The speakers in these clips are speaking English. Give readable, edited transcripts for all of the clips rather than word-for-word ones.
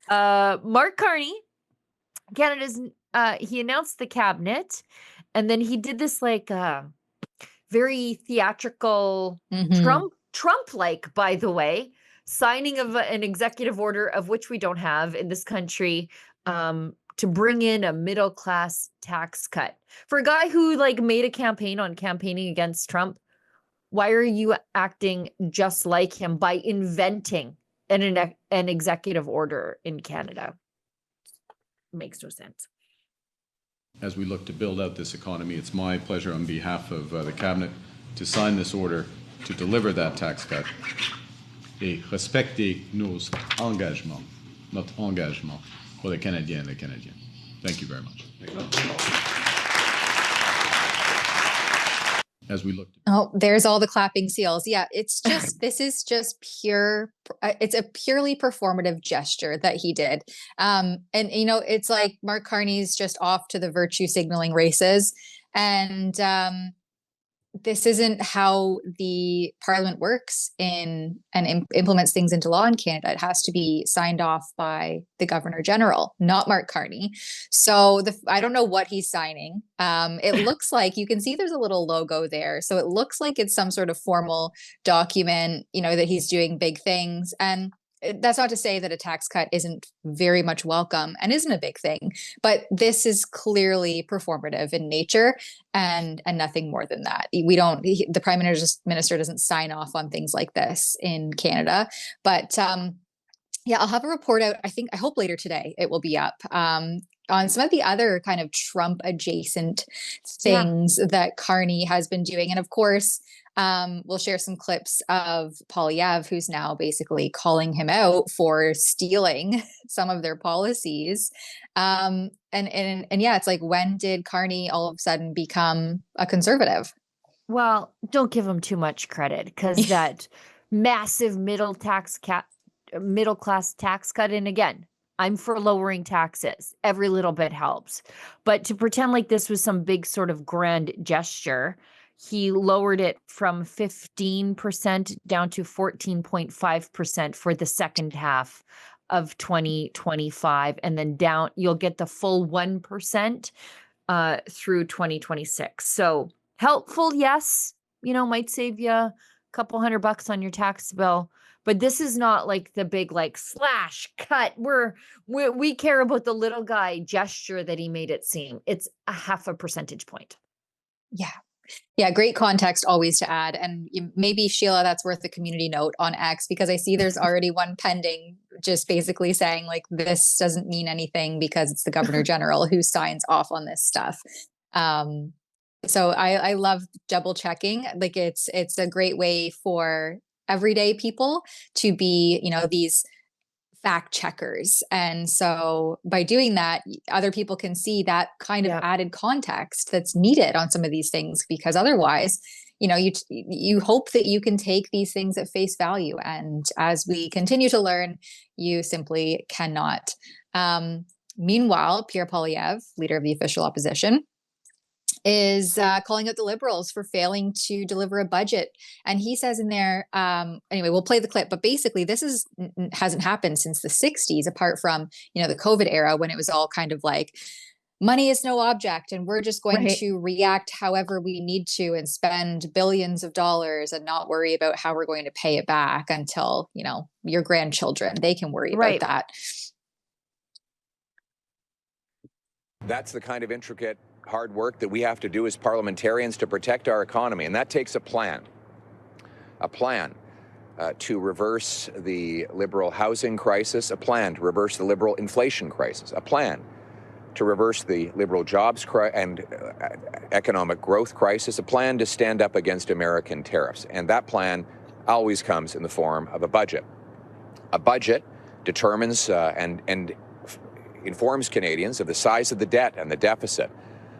Mark Carney, Canada's, he announced the cabinet, and then he did this like very theatrical Trump-like, by the way, signing of an executive order, of which we don't have in this country, to bring in a middle-class tax cut. For a guy who like made a campaign on campaigning against Trump, why are you acting just like him by inventing an executive order in Canada? Makes no sense. As we look to build out this economy, it's my pleasure on behalf of the Cabinet to sign this order to deliver that tax cut et respecter nos engagements, notre engagement pour les Canadiens et les Canadiennes. Thank you very much. As we look. Oh, there's all the clapping seals. Yeah, it's just, this is just pure, it's a purely performative gesture that he did. And, you know, it's like Mark Carney's just off to the virtue signaling races. And this isn't how the Parliament works and implements things into law in Canada. It has to be signed off by the Governor General, not Mark Carney. So I don't know what he's signing. It looks like, you can see there's a little logo there. So it looks like it's some sort of formal document, you know, that he's doing big things. And that's not to say that a tax cut isn't very much welcome and isn't a big thing, but this is clearly performative in nature and nothing more than that. The Prime Minister doesn't sign off on things like this in Canada, but yeah, I'll have a report out. I hope later today it will be up on some of the other kind of Trump adjacent things that Carney has been doing. And of course, we'll share some clips of Poilievre, who's now basically calling him out for stealing some of their policies. And yeah, it's like, when did Carney all of a sudden become a conservative? Well, don't give him too much credit, because that massive middle class tax cut, and again, I'm for lowering taxes. Every little bit helps. But to pretend like this was some big sort of grand gesture, he lowered it from 15% down to 14.5% for the second half of 2025. And then down, you'll get the full 1% through 2026. So helpful, yes, you know, might save you a couple $100 on your tax bill. But this is not like the big like slash cut. We care about the little guy gesture that he made it seem. It's a 0.5 percentage point. Yeah. Yeah, great context always to add. And maybe, Sheila, that's worth a community note on X, because I see there's already one pending, just basically saying like, this doesn't mean anything because it's the Governor General who signs off on this stuff. So I love double checking. Like it's a great way for everyday people to be, you know, these fact checkers. And so by doing that, other people can see that kind of added context that's needed on some of these things, because otherwise, you know, you hope that you can take these things at face value. And as we continue to learn, you simply cannot. Meanwhile, Pierre Poilievre, leader of the official opposition, is calling out the Liberals for failing to deliver a budget. And he says in there, anyway, we'll play the clip, but basically this hasn't happened since the 60s, apart from, you know, the COVID era, when it was all kind of like, money is no object and we're just going to react however we need to and spend billions of dollars and not worry about how we're going to pay it back until, you know, your grandchildren, they can worry about that. That's the kind of intricate hard work that we have to do as parliamentarians to protect our economy, and that takes a plan to reverse the Liberal housing crisis, a plan to reverse the Liberal inflation crisis, a plan to reverse the Liberal jobs and economic growth crisis, a plan to stand up against American tariffs. And that plan always comes in the form of a budget. A budget determines and informs Canadians of the size of the debt and the deficit,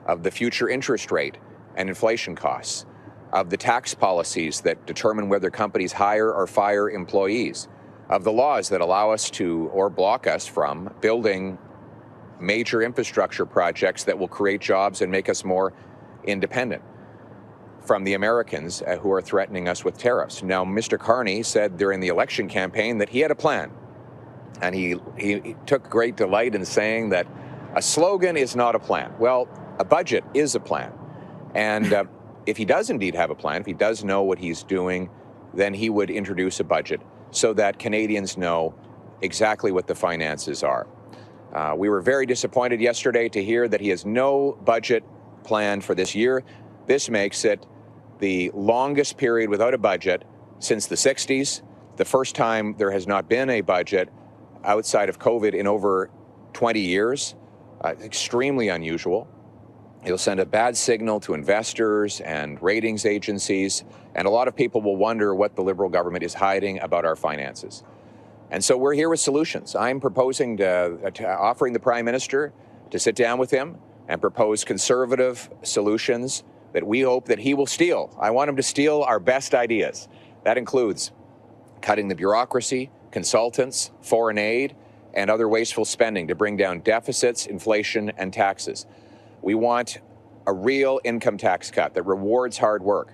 of the future interest rate and inflation costs, of the tax policies that determine whether companies hire or fire employees, of the laws that allow us to or block us from building major infrastructure projects that will create jobs and make us more independent from the Americans who are threatening us with tariffs. Now, Mr. Carney said during the election campaign that he had a plan. And he took great delight in saying that a slogan is not a plan. Well, a budget is a plan. And if he does indeed have a plan, if he does know what he's doing, then he would introduce a budget so that Canadians know exactly what the finances are. We were very disappointed yesterday to hear that he has no budget plan for this year. This makes it the longest period without a budget since the 60s, the first time there has not been a budget outside of COVID in over 20 years. Extremely unusual. It'll send a bad signal to investors and ratings agencies, and a lot of people will wonder what the Liberal government is hiding about our finances. And so we're here with solutions. I'm proposing offering the Prime Minister to sit down with him and propose conservative solutions that we hope that he will steal. I want him to steal our best ideas. That includes cutting the bureaucracy, consultants, foreign aid, and other wasteful spending to bring down deficits, inflation, and taxes. We want a real income tax cut that rewards hard work,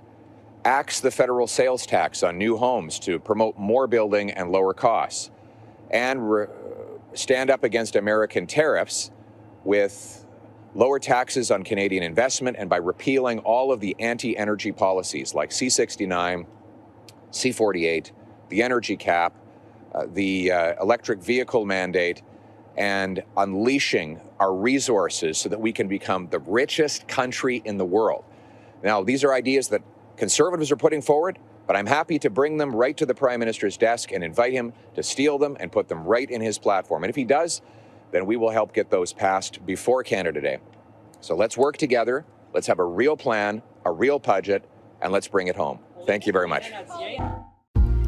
axe the federal sales tax on new homes to promote more building and lower costs, and stand up against American tariffs with lower taxes on Canadian investment and by repealing all of the anti-energy policies like C-69, C-48, the energy cap, the electric vehicle mandate, and unleashing our resources so that we can become the richest country in the world. Now, these are ideas that Conservatives are putting forward, but I'm happy to bring them right to the Prime Minister's desk and invite him to steal them and put them right in his platform. And if he does, then we will help get those passed before Canada Day. So let's work together. Let's have a real plan, a real budget, and let's bring it home. Thank you very much.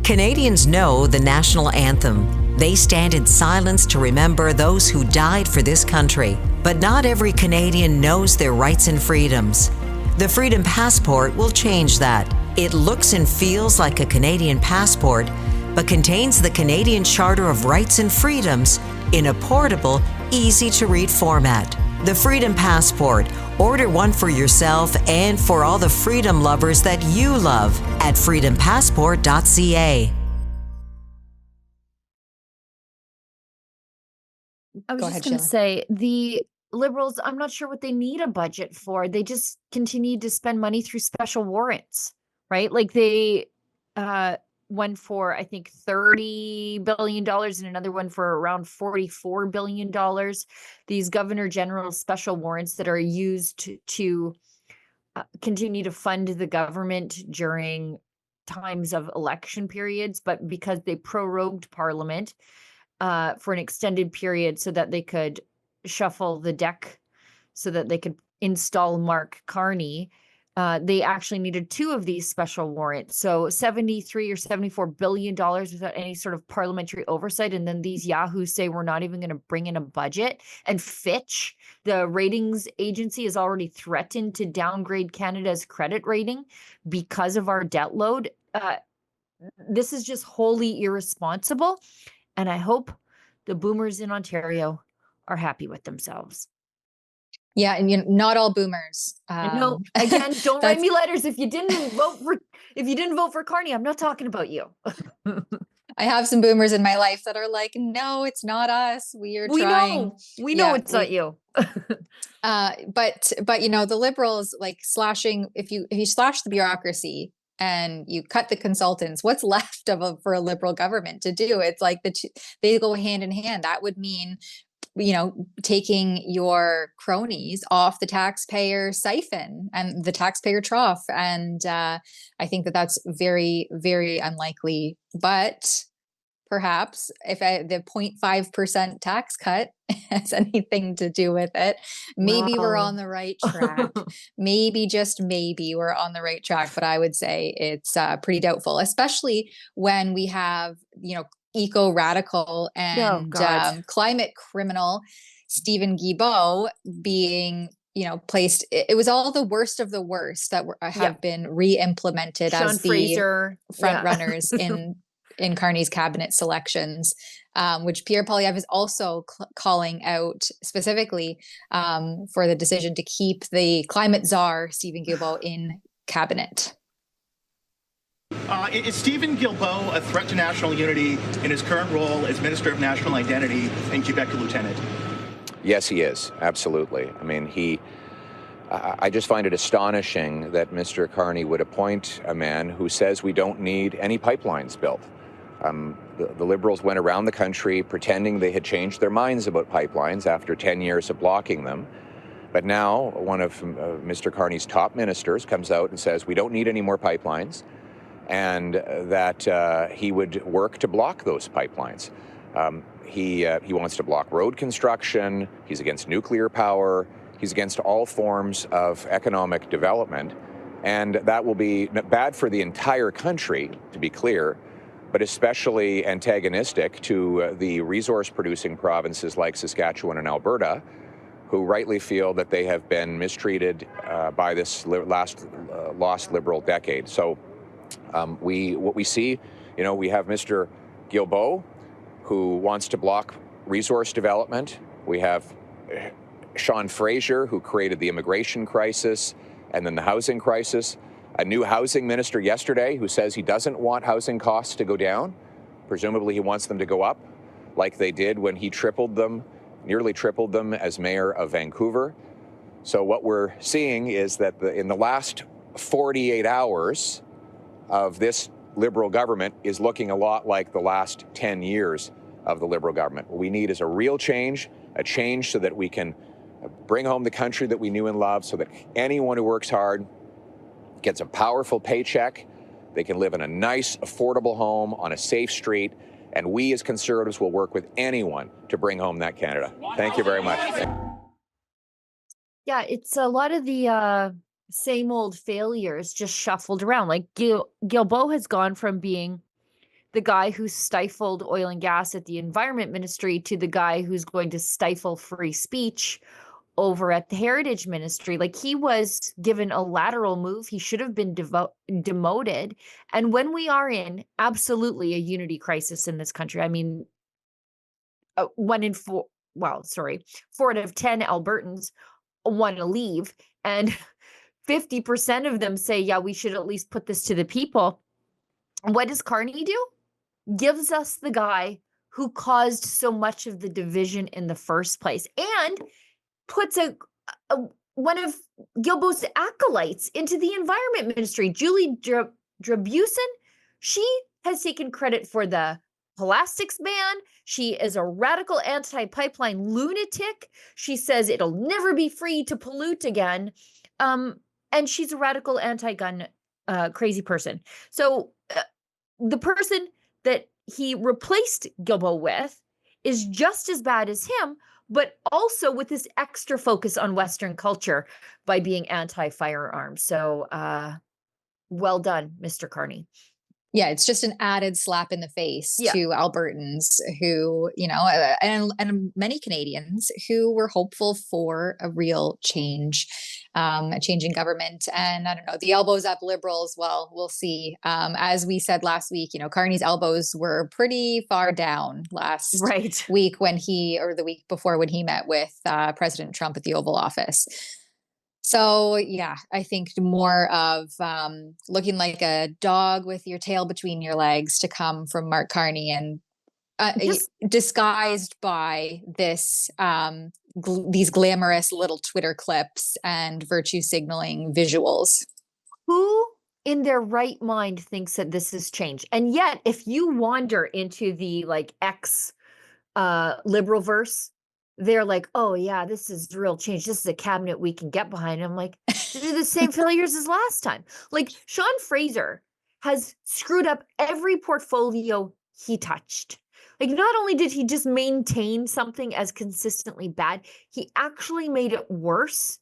Canadians know the national anthem. They stand in silence to remember those who died for this country. But not every Canadian knows their rights and freedoms. The Freedom Passport will change that. It looks and feels like a Canadian passport, but contains the Canadian Charter of Rights and Freedoms in a portable, easy-to-read format. The Freedom Passport. Order one for yourself and for all the freedom lovers that you love at freedompassport.ca. I was Go just ahead, going to Sheila. say the Liberals, I'm not sure what they need a budget for. They just continue to spend money through special warrants, right? Like they one for, I think, $30 billion and another one for around $44 billion. These Governor General special warrants that are used to continue to fund the government during times of election periods, but because they prorogued Parliament for an extended period so that they could shuffle the deck so that they could install Mark Carney, they actually needed two of these special warrants. So 73 or $74 billion without any sort of parliamentary oversight. And then these yahoos say we're not even going to bring in a budget. And Fitch, the ratings agency, has already threatened to downgrade Canada's credit rating because of our debt load. This is just wholly irresponsible. And I hope the boomers in Ontario are happy with themselves. Yeah, and not all boomers. No, again, don't write me letters if you didn't vote for Carney. I'm not talking about you. I have some boomers in my life that are like, no, it's not us. We trying. We know it's not you. But the Liberals like slashing. If you slash the bureaucracy and you cut the consultants, what's left for a Liberal government to do? It's like they go hand in hand. That would mean, taking your cronies off the taxpayer siphon and the taxpayer trough. And I think that's very, very unlikely. But perhaps if the 0.5% tax cut has anything to do with it, maybe we're on the right track. Maybe, just maybe, we're on the right track. But I would say it's pretty doubtful, especially when we have, eco-radical and climate criminal Steven Guilbeault being, placed. It was all the worst of the worst that have been re-implemented as the Fraser front runners in Carney's cabinet selections, which Pierre Poilievre is also calling out specifically for the decision to keep the climate czar Steven Guilbeault in cabinet. Is Steven Guilbeault a threat to national unity in his current role as Minister of National Identity and Quebec Lieutenant? Yes, he is. Absolutely. I mean, I just find it astonishing that Mr. Carney would appoint a man who says we don't need any pipelines built. The Liberals went around the country pretending they had changed their minds about pipelines after 10 years of blocking them. But now one of Mr. Carney's top ministers comes out and says we don't need any more pipelines, and that he would work to block those pipelines. He wants to block road construction. He's against nuclear power. He's against all forms of economic development. And that will be bad for the entire country, to be clear, but especially antagonistic to the resource-producing provinces like Saskatchewan and Alberta, who rightly feel that they have been mistreated by this lost Liberal decade. So what we see, we have Mr. Guilbeault, who wants to block resource development. We have Sean Fraser, who created the immigration crisis and then the housing crisis. A new housing minister yesterday who says he doesn't want housing costs to go down. Presumably he wants them to go up, like they did when he nearly tripled them as mayor of Vancouver. So what we're seeing is that in the last 48 hours of this Liberal government is looking a lot like the last 10 years of the Liberal government. What we need is a real change, a change so that we can bring home the country that we knew and loved, so that anyone who works hard gets a powerful paycheck, they can live in a nice, affordable home on a safe street, and we as Conservatives will work with anyone to bring home that Canada. Thank you very much. Yeah, it's a lot of the same old failures just shuffled around. Like Guilbeault has gone from being the guy who stifled oil and gas at the Environment Ministry to the guy who's going to stifle free speech over at the Heritage Ministry. Like, he was given a lateral move. He should have been demoted. And when we are in absolutely a unity crisis in this country, I mean, 4 out of 10 Albertans want to leave, and 50% of them say, yeah, we should at least put this to the people. What does Carney do? Gives us the guy who caused so much of the division in the first place, and puts one of Guilbeault's acolytes into the Environment Ministry, Julie Drabusin. She has taken credit for the plastics ban. She is a radical anti-pipeline lunatic. She says it'll never be free to pollute again. And she's a radical anti-gun crazy person. So the person that he replaced Guilbeault with is just as bad as him, but also with this extra focus on Western culture by being anti-firearms. So well done, Mr. Carney. Yeah, it's just an added slap in the face to Albertans who, and many Canadians who were hopeful for a real change, a change in government. And I don't know, the elbows up Liberals, well, we'll see. As we said last week, Carney's elbows were pretty far down last week the week before when he met with President Trump at the Oval Office. So, yeah, I think more of looking like a dog with your tail between your legs to come from Mark Carney, and disguised by this these glamorous little Twitter clips and virtue signaling visuals. Who in their right mind thinks that this is change? And yet, if you wander into the X liberal verse, they're like, oh yeah, this is real change. This is a cabinet we can get behind. I'm like, they're the same failures as last time. Like, Sean Fraser has screwed up every portfolio he touched. Like, not only did he just maintain something as consistently bad, he actually made it worse.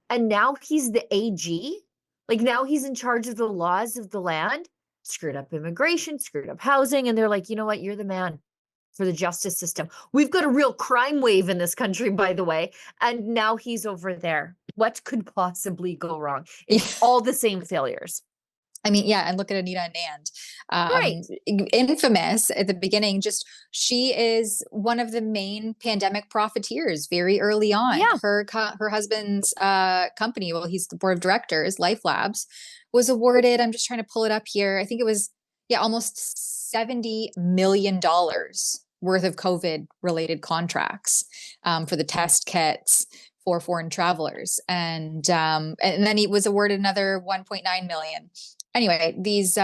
And now he's the AG. Like, now he's in charge of the laws of the land, screwed up immigration, screwed up housing. And they're like, you know what? You're the man for the justice system. We've got a real crime wave in this country, by the way. And now he's over there. What could possibly go wrong? It's all the same failures. I mean, yeah, and look at Anita Anand, Right. infamous at the beginning. Just she is one of the main pandemic profiteers very early on. Yeah. Her husband's company, well, he's the board of directors, Life Labs, was awarded. I'm just trying to pull it up here. I think it was almost $70 million worth of COVID related contracts for the test kits for foreign travelers, and then he was awarded another 1.9 million. Anyway, these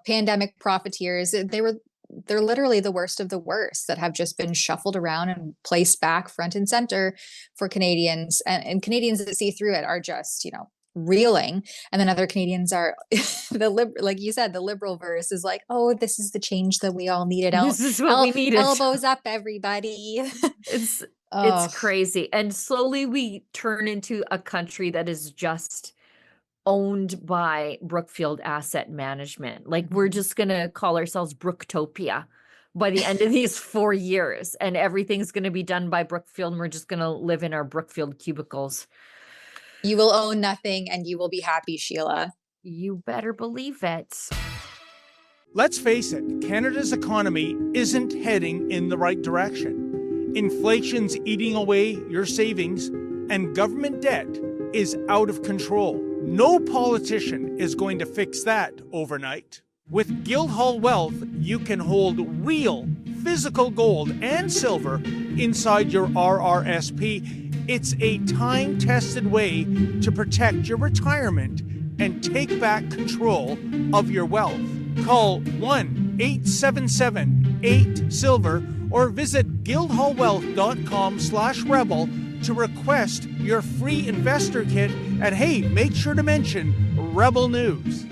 pandemic profiteers, they're literally the worst of the worst that have just been shuffled around and placed back front and center for Canadians, and Canadians that see through it are just reeling, and then other Canadians are like you said, the liberal verse is like, oh, this is the change that we all needed. This is what we needed. Elbows up, everybody. It's crazy. And slowly we turn into a country that is just owned by Brookfield Asset Management. Like, we're just going to call ourselves Brooktopia by the end of these 4 years, and everything's going to be done by Brookfield, and we're just going to live in our Brookfield cubicles. You will own nothing and you will be happy, Sheila. You better believe it. Let's face it, Canada's economy isn't heading in the right direction. Inflation's eating away your savings, and government debt is out of control. No politician is going to fix that overnight. With Guildhall Wealth, you can hold real physical gold and silver inside your RRSP. It's a time-tested way to protect your retirement and take back control of your wealth. Call 1-877-8-SILVER or visit guildhallwealth.com/rebel to request your free investor kit. And hey, make sure to mention Rebel News.